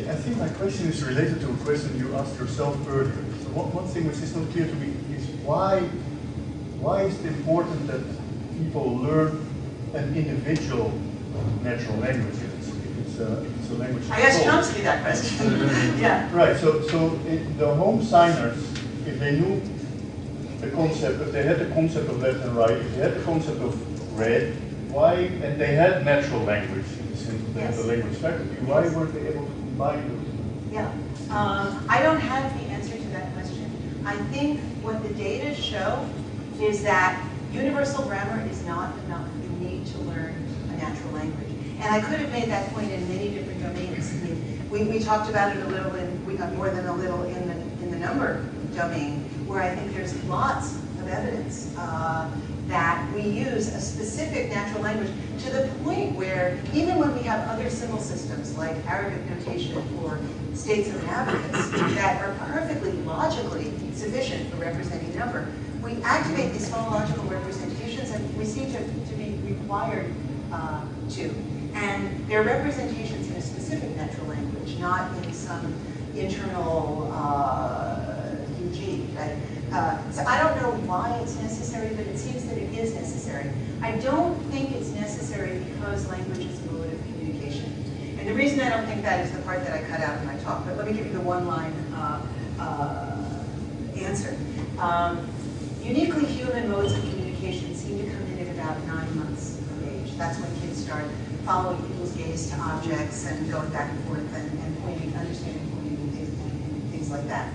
I think my question is related to a question you asked yourself earlier. So one thing which is not clear to me is why is it important that people learn an individual natural language if it's a language? I asked Chomsky that question. Yeah. Right. So the home signers, if they knew the concept, if they had the concept of left and right, if they had the concept of read, why, and they had natural language in the sense of Yes. the language faculty, why weren't they able to combine those? Yeah. I don't have the answer to that question. I think what the data show is that universal grammar is not enough. You need to learn a natural language. And I could have made that point in many different domains. I mean, we talked about it a little, and we got more than a little in the number domain, where I think there's lots of evidence that we use a specific natural language to the point where even when we have other symbol systems like Arabic notation or states of inhabitants that are perfectly logically sufficient for representing number, we activate these phonological representations and we seem to be required to. And they're representations in a specific natural language, not in some internal UG. Right? So I don't know why it's necessary, but it seems that it is necessary. I don't think it's necessary because language is a mode of communication. And the reason I don't think that is the part that I cut out in my talk, but let me give you the one-line answer. Uniquely human modes of communication seem to come in at about 9 months of age. That's when kids start following people's gaze to objects and going back and forth and pointing, understanding pointing and things like that.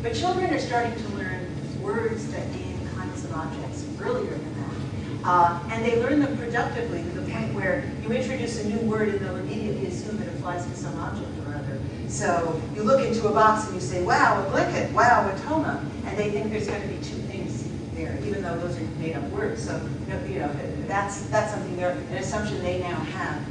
But children are starting to learn words that name kinds of objects earlier than that. And they learn them productively to the point where you introduce a new word and they'll immediately assume it applies to some object or other. So you look into a box and you say, wow, a blanket, wow, a toma, and they think there's going to be two things there, even though those are made up words. So you know that's something they're an assumption they now have.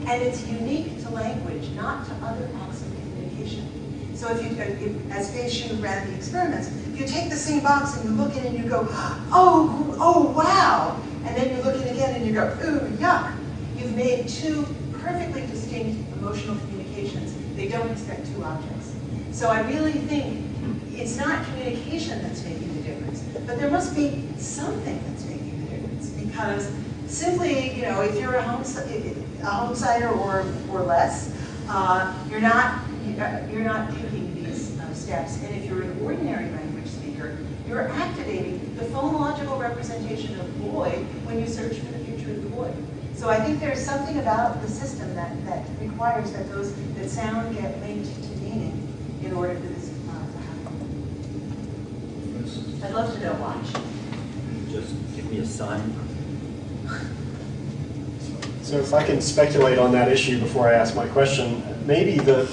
And it's unique to language, not to other acts of communication. So as Fei Xu ran the experiments, if you take the same box and you look in and you go, oh, wow, and then you look in again and you go, ooh, yuck, you've made two perfectly distinct emotional communications. They don't expect two objects. So I really think it's not communication that's making the difference, but there must be something that's making the difference, because simply, you know, if you're a home signer or less, you're not taking these steps. And if you're an ordinary language speaker, you're activating the phonological representation of boy when you search for the future of the boy. So I think there's something about the system that requires that that sound get linked to meaning in order for this to happen. I'd love to know why. Just give me a sign. So if I can speculate on that issue before I ask my question, maybe the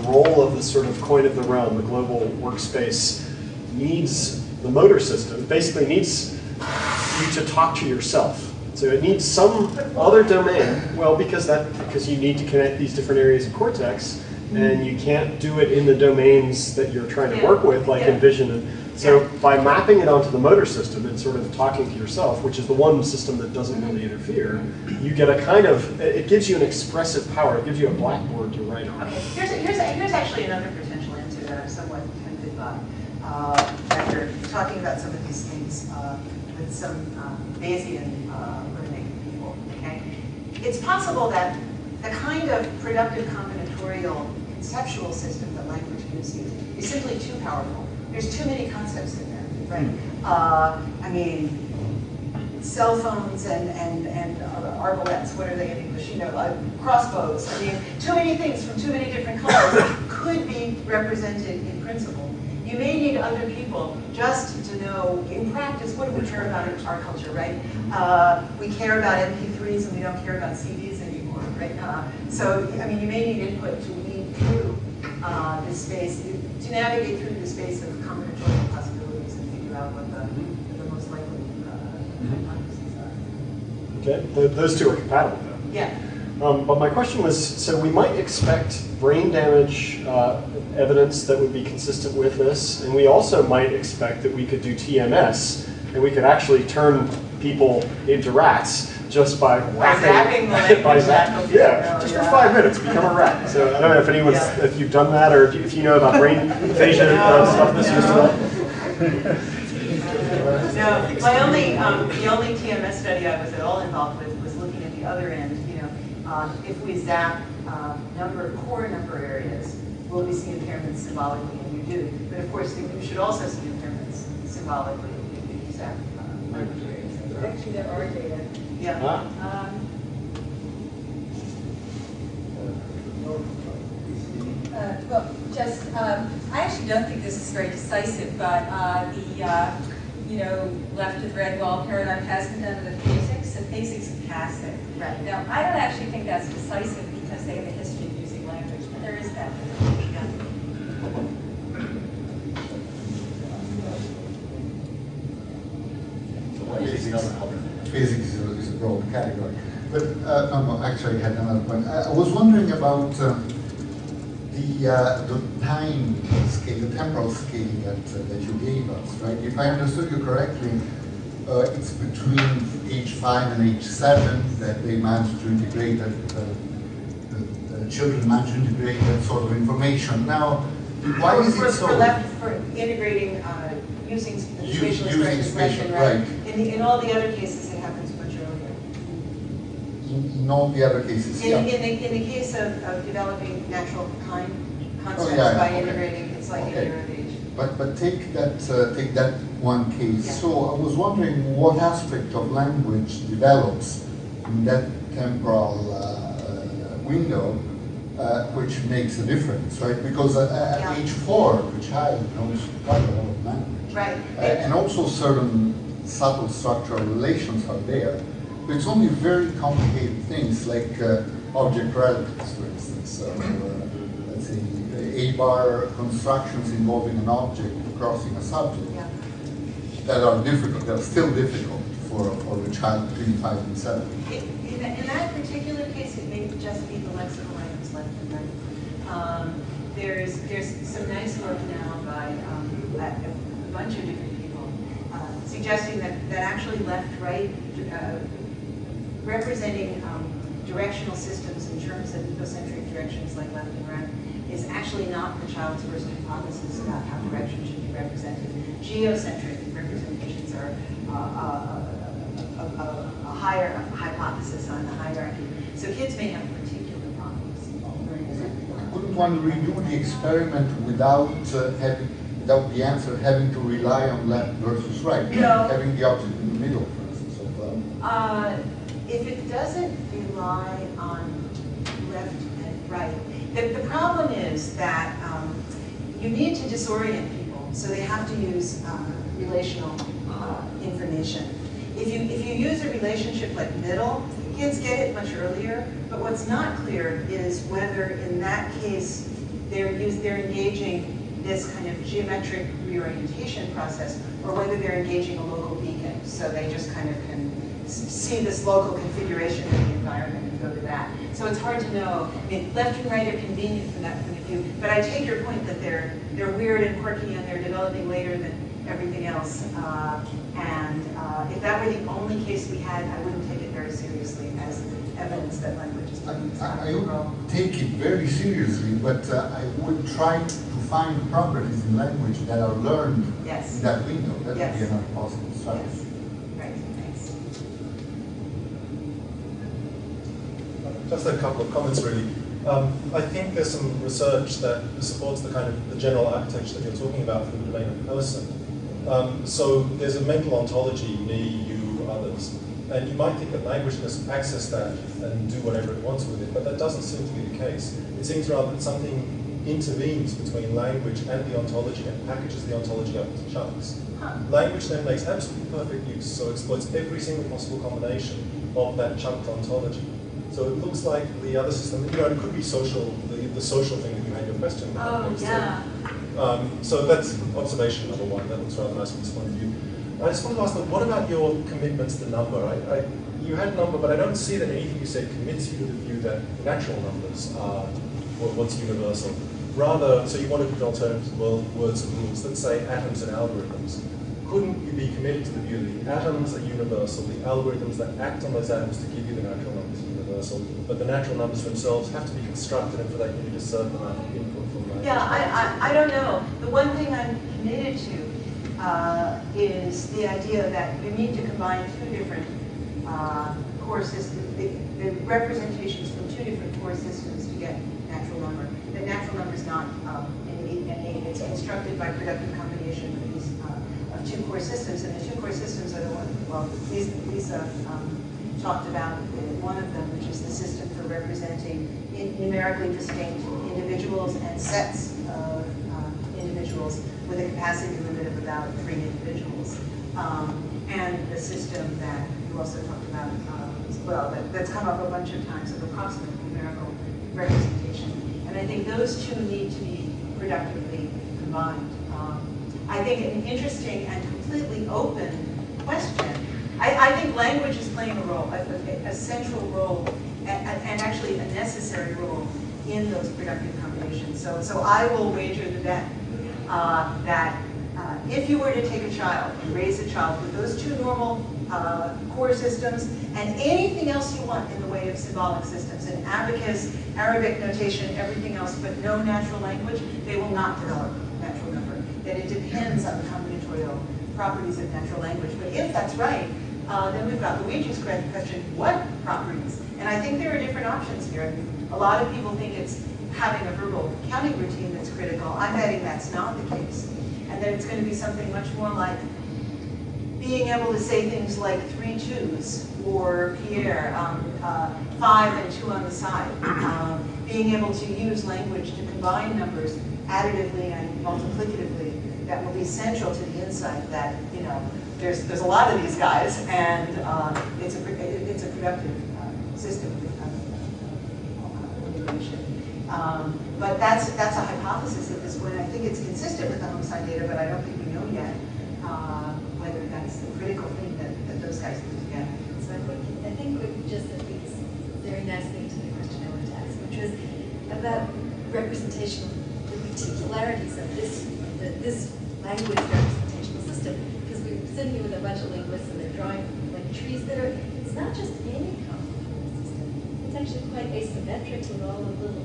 role of the sort of coin of the realm, the global workspace, needs the motor system, basically needs you to talk to yourself. So it needs some other domain, well, because you need to connect these different areas of cortex, and you can't do it in the domains that you're trying to work with, like in vision. So by mapping it onto the motor system and sort of talking to yourself, which is the one system that doesn't really interfere, you get a kind of, it gives you an expressive power. It gives you a blackboard to write on. Okay, here's actually another potential answer that I'm somewhat tempted by. After talking about some of these things with some Bayesian learning people, okay? It's possible that the kind of productive combinatorial conceptual system that language gives you is simply too powerful. There's too many concepts in there, right? I mean, cell phones and arbalets, what are they in English? You know, like crossbows. I mean, too many things from too many different colors could be represented in principle. You may need other people just to know, in practice, what do we care about in our culture, right? We care about MP3s and we don't care about CDs anymore, right? So, I mean, you may need input to weed through this space, to navigate through the space of combinatorial possibilities and figure out what the most likely hypotheses are. Okay, those two are compatible though. Yeah. But my question was, so we might expect brain damage evidence that would be consistent with this, and we also might expect that we could do TMS, and we could actually turn people into rats just by zapping the language faculty. Yeah, just for 5 minutes, become a rat. So I don't know if anyone's, if you've done that, or if you know about brain aphasia stuff that's used to that. No, the only TMS study I was at all involved with was looking at the other end. You know, if we zap core number areas, will we see impairments symbolically? And you do. But of course, you should also see impairments symbolically if you zap language areas. Actually, there are data. Yeah. Well, just, I actually don't think this is very decisive, but you know, left with red wall paradigm has been done with phasics, and phasics are passive. Right. Now, I don't actually think that's decisive because they have a history of using language, but there is that. Yeah. Physics is a broad category. But no, actually I had another point. I was wondering about the time scale, the temporal scale that you gave us, right? If I understood you correctly, it's between age 5 and age 7 that they manage to integrate that, the children manage to integrate that sort of information. Now, why is it so? For integrating using the spatial expressions left and right. In all the other cases, it happens much earlier. In all the other cases, in the case of developing natural kind concepts by integrating, it's like a year of age. But take that one case. Yeah. So I was wondering what aspect of language develops in that temporal window, which makes a difference, right? Because at age 4, the child knows quite a lot of language, right? And also certain subtle structural relations are there. But it's only very complicated things like object relatives, for instance. Let's say A-bar constructions involving an object crossing a subject that are difficult, that are still difficult for the child between 5 and 7. In that particular case, it may just be the lexical items left and right. There's some nice work now by a bunch of different people suggesting that actually left-right representing directional systems in terms of ecocentric directions like left and right is actually not the child's first hypothesis about how direction should be represented. Geocentric representations are a higher hypothesis on the hierarchy. So kids may have particular problems learning something. Couldn't one redo the experiment without without the answer having to rely on left versus right? No. Having the object in the middle, for instance. If it doesn't rely on left and right, the problem is that you need to disorient people, so they have to use relational information. If you use a relationship like middle, kids get it much earlier, but what's not clear is whether in that case they're engaging this kind of geometric reorientation process or whether they're engaging a local beacon, so they just kind of can see this local configuration of the environment and go to that. So it's hard to know. I mean, left and right are convenient from that point of view, but I take your point that they're weird and quirky and they're developing later than everything else. If that were the only case we had, I wouldn't take it very seriously as evidence that language is I would take it very seriously, but I would try to find properties in language that are learned in that window. That would be another possible strategy. Yes. Right, thanks. Just a couple of comments, really. I think there's some research that supports the kind of the general architecture that you're talking about for the domain of person. So there's a mental ontology, me, you, others, and you might think that language can access that and do whatever it wants with it, but that doesn't seem to be the case. It seems rather that something intervenes between language and the ontology and packages the ontology up into chunks. Language then makes absolutely perfect use, so exploits every single possible combination of that chunked ontology. So it looks like the other system, you know, it could be social, the social thing that you had your question about. So that's observation number one. That looks rather nice from this point of view. I just want to ask, what about your commitments to number? You had number, but I don't see that anything you said commits you to the view that natural numbers are what's universal. Rather, so you wanted to put alternative words and rules, let's say atoms and algorithms. couldn't you be committed to the view that the atoms are universal, the algorithms that act on those atoms to give you the natural numbers are universal, but the natural numbers themselves have to be constructed, and for that you need a certain amount of input from language? Yeah, I don't know. The one thing I'm committed to is the idea that you need to combine two different core systems, the representations from two different core systems to get natural number. The natural number is not innate, it's constructed by productive combination of these of two core systems, and the two core systems are the one. Well, Lisa talked about one of them, which is the system for representing numerically distinct individuals and sets of individuals with a capacity limit of about 3 individuals, and the system that you also talked about as well, that's come up a bunch of times, of approximate numerical representation. And I think those two need to be productively combined. I think an interesting and completely open question, I think language is playing a role, a central role, and actually a necessary role in those productive combinations. So I will wager the bet that if you were to take a child and raise a child with those two normal core systems and anything else you want in the way of symbolic systems, an abacus, Arabic notation, everything else, but no natural language, they will not develop natural number. That it depends on the combinatorial properties of natural language. But if that's right, then we've got Luigi's question, what properties? And I think there are different options here. A lot of people think it's having a verbal counting routine that's critical. I'm betting that's not the case. And that it's going to be something much more like being able to say things like 3 2s, or Pierre, 5 and 2 on the side. Being able to use language to combine numbers additively and multiplicatively, that will be central to the insight that, you know, there's a lot of these guys, and it's a productive system of innovation. But that's a hypothesis at this point. I think it's consistent with the homicide data, but I don't think we know yet whether that's the critical thing that those guys put together. So I think we just leads very nicely to the question I wanted to ask, which was about representation, the particularities of this language representational system. Because we're sitting here with a bunch of linguists and they're drawing like trees that are, it's not just any combinatorial system. It's actually quite asymmetric with all the little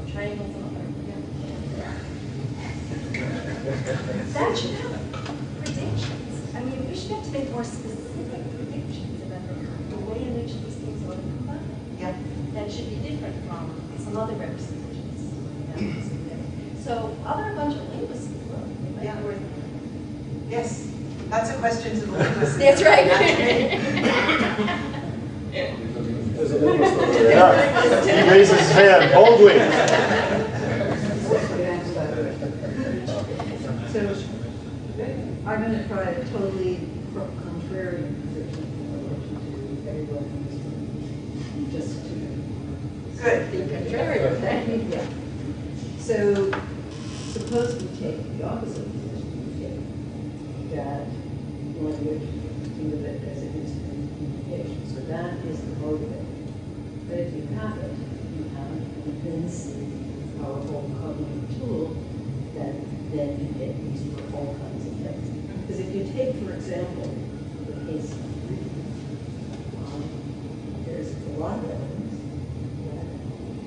triangles on it. That should have predictions. I mean, we should have to make more specific predictions about the way in which these things are combined. Yeah. That should be different from some other representations. So are there a bunch of linguists in the world? Yeah. Yes. That's a question to the linguists. That's right. He raises his hand boldly. So I'm going to try a totally contrarian position in relation to everyone, just to Good. be contrarian. Yeah. So suppose we take the opposite position, we take that language, think of it as it is communication. So that is the motivator. But if you have it, you have an immensely powerful cognitive tool that then can get used for all kinds of things. Because if you take, for example, the case of reading, there's a lot of evidence that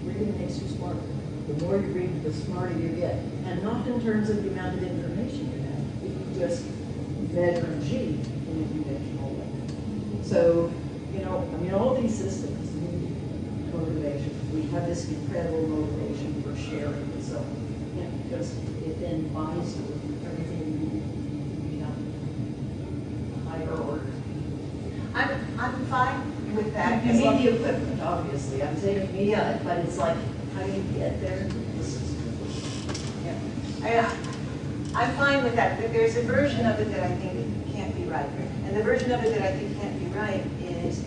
reading makes you smarter. The more you read, the smarter you get. And not in terms of the amount of information you have. If you just measure G in a conventional way. So, you know, I mean, all these systems need motivation. We have this incredible motivation for sharing and so on. Yeah, because it then buys you everything you need to become a higher order. I'm fine with that. You need the equipment, obviously. I'm saying you need it, but it's like, how do you get there? Yeah. I'm fine with that. There's a version of it that I think can't be right. And the version of it that I think can't be right is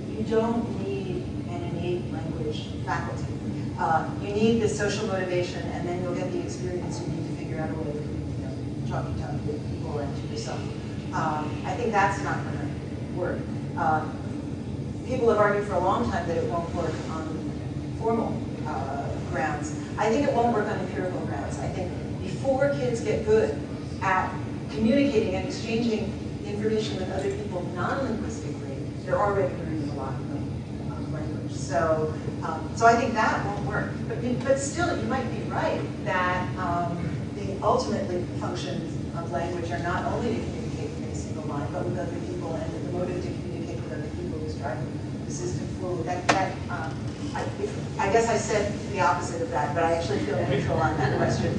you don't need an innate language faculty. You need the social motivation, and then you'll get the experience you need to figure out a way of talking to people and to yourself. I think that's not going to work. People have argued for a long time that it won't work on formal grounds. I think it won't work on empirical grounds. I think before kids get good at communicating and exchanging information with other people non-linguistically, they're already learning a lot of language. So, so I think that won't work. But still, you might be right that the ultimately functions of language are not only to communicate in a single line, but with other people, and that the motive to communicate with other people is driving the system forward. I guess I said the opposite of that, but I actually feel neutral on that question.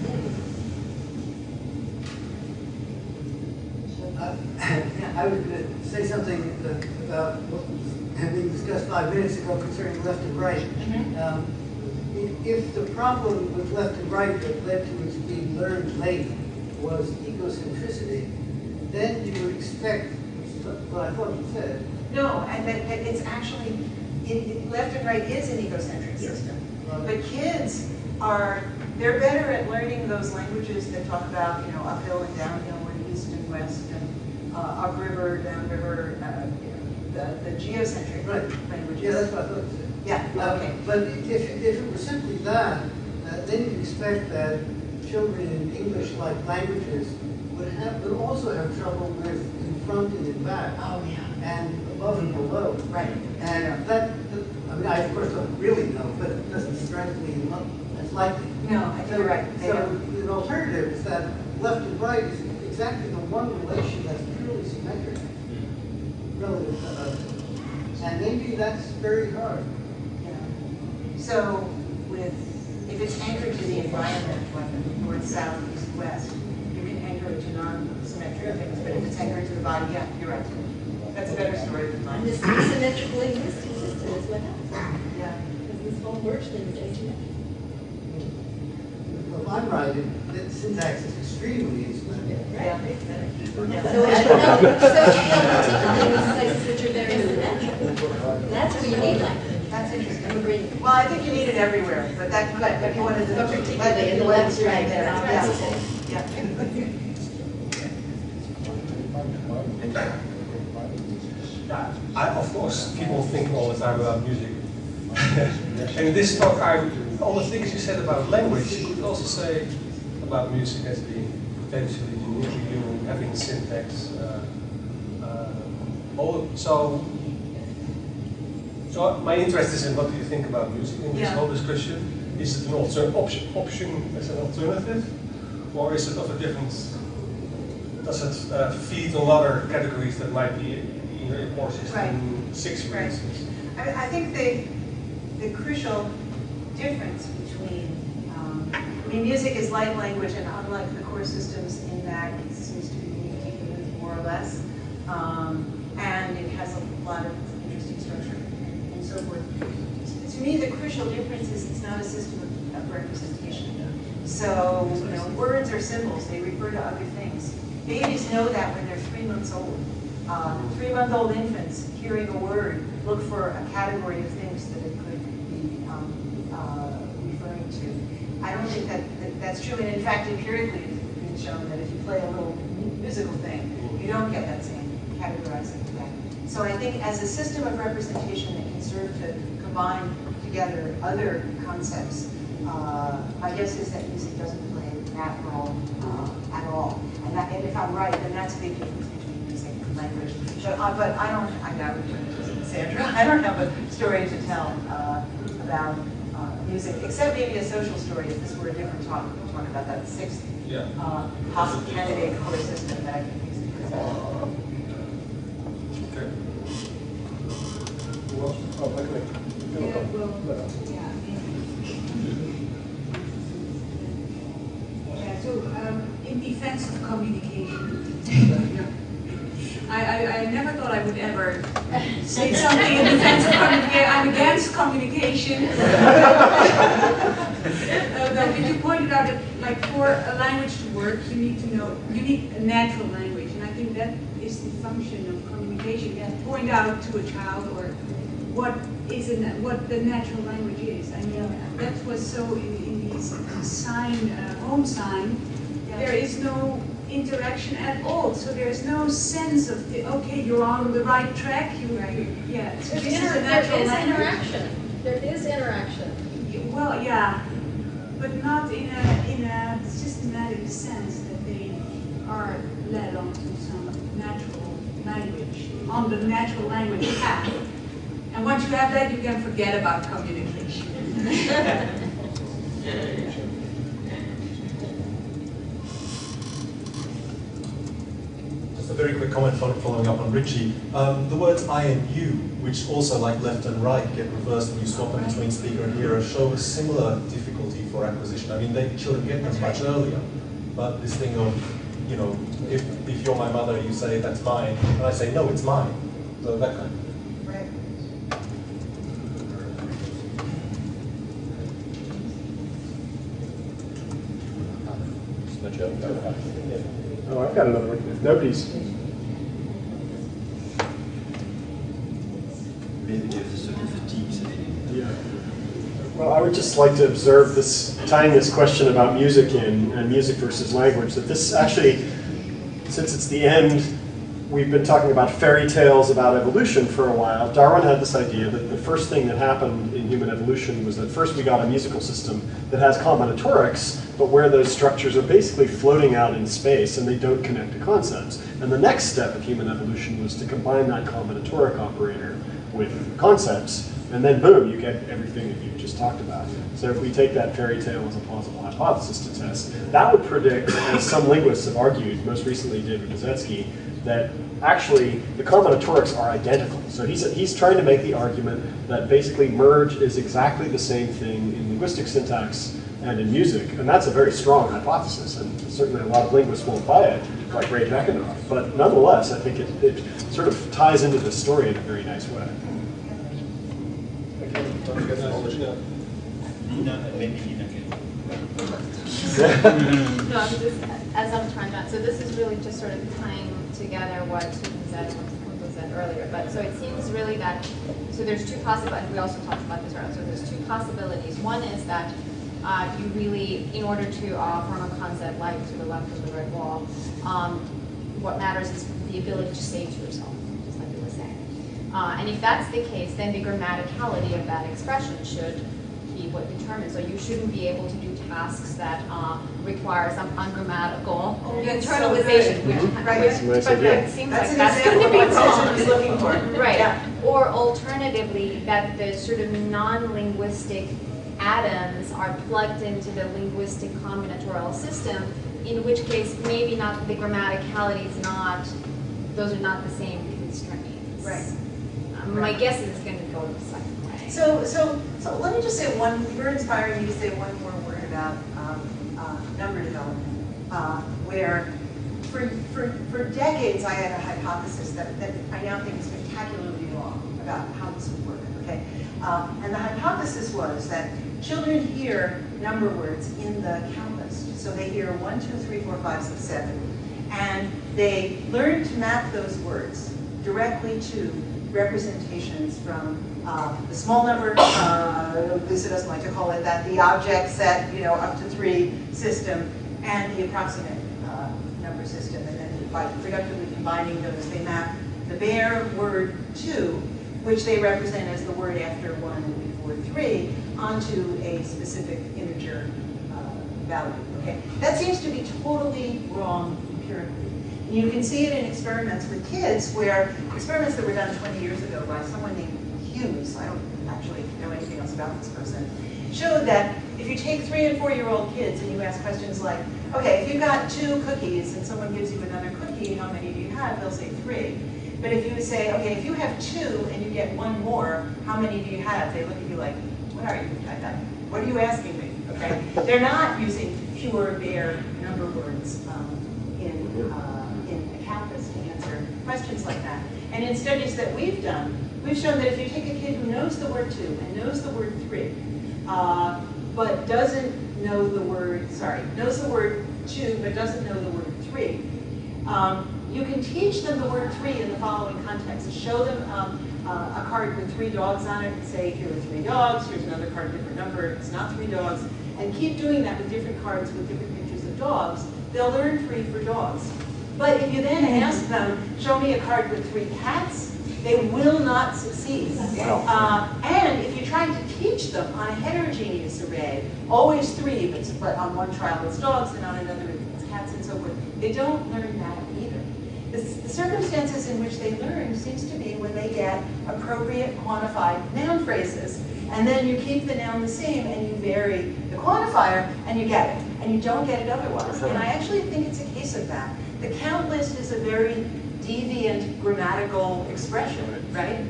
I was going to say something about what was being discussed 5 minutes ago concerning left and right. If the problem with left and right that led to its being learned late was egocentricity, then you would expect what I thought you said. No, and that it's actually, left and right is an egocentric system. But kids they're better at learning those languages that talk about, uphill and downhill and east and west and upriver, downriver, the geocentric languages. Yeah, that's what I thought you said. Yeah, okay. But if it were simply that, then you'd expect that children in English-like languages would also have trouble with in front and in back. Oh, yeah. And above and below. Right. And I of course don't really know, but it doesn't strike me as likely. No, I think you're right. So the alternative is that left and right is exactly the one relation that's purely symmetric relative to others. And maybe that's very hard. Yeah. So if it's anchored to the environment, like north, south, east, west, you can anchor it to non-symmetric things, but if it's anchored to the body, yeah, you're right. That's a better story than mine. And this asymmetrical linguistic system is what happens. Yeah. Because this whole word thing is asymmetric. Well, if I'm right, the syntax is extremely asymmetric. Yeah. So places which are very symmetrical. That's where you need language. That's interesting. I'm agreeing. Well, I think you need it everywhere, but if you wanted to, But particularly in the left and right, there. that's Yeah. Of course, people think all the time about music. And in this talk, all the things you said about language, you could also say about music as being potentially uniquely human, having syntax. So my interest is in what do you think about music in this whole discussion? Is it an option as an alternative, or is it of a different? Does it feed on other categories that might be in your core system 6, for instance? I think the crucial difference between, music is light language, and unlike the core systems in that it seems to be unique to humans more or less, and it has a lot of interesting structure and so forth. To me, the crucial difference is it's not a system of representation. So, words are symbols, they refer to other things. Babies know that when they're 3 months old. 3-month-old infants, hearing a word, look for a category of things that it could be referring to. I don't think that's true, and in fact, empirically, it's been shown that if you play a little musical thing, you don't get that same categorizing effect. So I think as a system of representation that can serve to combine together other concepts, my guess is that music doesn't play that role at all. And if I'm right, then that's a big difference between music and language. But I doubt Sandra, I don't have a story to tell about music, except maybe a social story. If this were a different talk, we'll talk about that 6th possible candidate core system that I think makes it pretty Okay. In defense of communication, I never thought I would ever say something in defense of communication. I'm against communication. But you pointed out that, like, for a language to work, you need a natural language, and I think that is the function of communication. You have to point out to a child or what the natural language is. I mean, that was so in these home sign. There is no interaction at all, so there is no sense of okay, you're on the right track. So this is a natural language. There is interaction. Well, yeah, but not in a systematic sense that they are led onto some natural language, on the natural language path. And once you have that, you can forget about communication. Just a very quick comment following up on Richie. The words I and you, which also like left and right get reversed when you swap them between speaker and hearer, show a similar difficulty for acquisition. I mean, children get them much earlier, but this thing of, you know, if you're my mother, you say that's mine, and I say no, it's mine. So that kind of thing. Right. Oh, I've got another one. If nobody's. Maybe there's a certain fatigue. Yeah. Well, I would just like to observe this, tying this question about music in, and music versus language, that this actually, since it's the end, we've been talking about fairy tales about evolution for a while. Darwin had this idea that the first thing that happened in human evolution was that first we got a musical system that has combinatorics, but where those structures are basically floating out in space and they don't connect to concepts. And the next step of human evolution was to combine that combinatoric operator with concepts, and then boom, you get everything that you've just talked about. So if we take that fairy tale as a plausible hypothesis to test, that would predict, as some linguists have argued, most recently David Bezetsky, that actually the combinatorics are identical. So he's trying to make the argument that basically merge is exactly the same thing in linguistic syntax and in music, and that's a very strong hypothesis, and certainly a lot of linguists won't buy it, like Ray Jackanoff. But nonetheless, I think it sort of ties into this story in a very nice way. Don't forget the knowledge. Maybe Nina can. No, I'm just, as I'm trying to, so this is really just sort of tying together what Susan said and what Tecumseh said earlier. But so it seems really that, so there's two possibilities, we also talked about this earlier, so there's two possibilities. One is that you really, in order to form a concept like to the left of the red wall, what matters is the ability to say to yourself, just like you were saying. And if that's the case, then the grammaticality of that expression should be what determines. So you shouldn't be able to do tasks that require some ungrammatical internalization, which it seems like that's going to be wrong. Looking for. Right. Yeah. Or alternatively, that the sort of non-linguistic atoms are plugged into the linguistic combinatorial system, in which case maybe not the grammaticality is not, those are not the same constraints. Right. My guess is it's going to go the second way. So let me just say you're inspiring me to say one more word about number development, where for decades I had a hypothesis that I now think is spectacularly wrong about how this would work, okay? And the hypothesis was that children hear number words in the count list. So they hear 1, 2, 3, 4, 5, 6, 7, and they learn to map those words directly to representations from the small number, Lisa doesn't like to call it that, the object set, up to 3 system, and the approximate number system. And then by productively combining those, they map the bare word 2, which they represent as the word after 1 and before 3, onto a specific integer value. Okay, that seems to be totally wrong empirically. You can see it in experiments with kids, where experiments that were done 20 years ago by someone named Hughes, I don't actually know anything else about this person, showed that if you take 3- and 4-year-old kids and you ask questions like, okay, if you've got 2 cookies and someone gives you another cookie, how many do you have? They'll say 3. But if you would say, okay, if you have 2 and you get 1 more, how many do you have? They look at you like, what are you? What are you asking me? Okay, they're not using pure bare number words in a calculus to answer questions like that. And in studies that we've done, we've shown that if you take a kid who knows the word 2 and knows the word 3, but doesn't know the word, knows the word 2 but doesn't know the word 3, you can teach them the word 3 in the following context. Show them a card with 3 dogs on it and say, here are 3 dogs, here's another card, different number, it's not 3 dogs, and keep doing that with different cards with different pictures of dogs. They'll learn 3 for dogs. But if you then ask them, show me a card with 3 cats, they will not succeed. Wow. And if you try to teach them on a heterogeneous array, always 3, but on one trial it's dogs and on another it's cats and so forth. They don't learn that either. The circumstances in which they learn seems to be when they get appropriate quantified noun phrases, and then you keep the noun the same and you vary the quantifier and you get it, and you don't get it otherwise. And I actually think it's a case of that. The count list is a very deviant grammatical expression, right?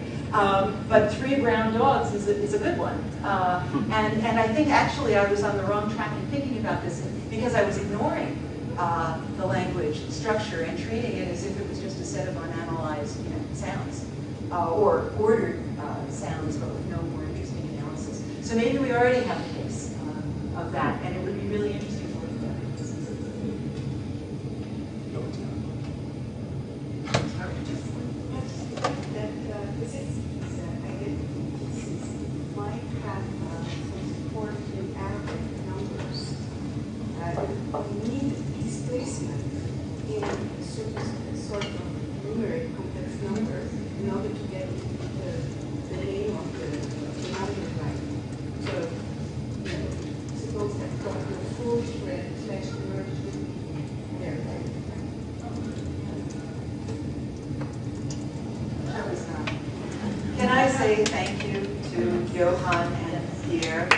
But 3 brown dogs is a good one. And I think actually I was on the wrong track in thinking about this because I was ignoring the language structure and treating it as if it was just a set of unanalyzed sounds or ordered sounds, but with no more interesting analysis. So maybe we already have a case of that, and it would be really interesting to look at that. Might have some support in Arabic numbers. We need displacement in sort of numeric complex numbers in order to get the name of the number right. So, suppose that got the full spread / merge would be there, right? Can I say thank you to Johan and Pierre?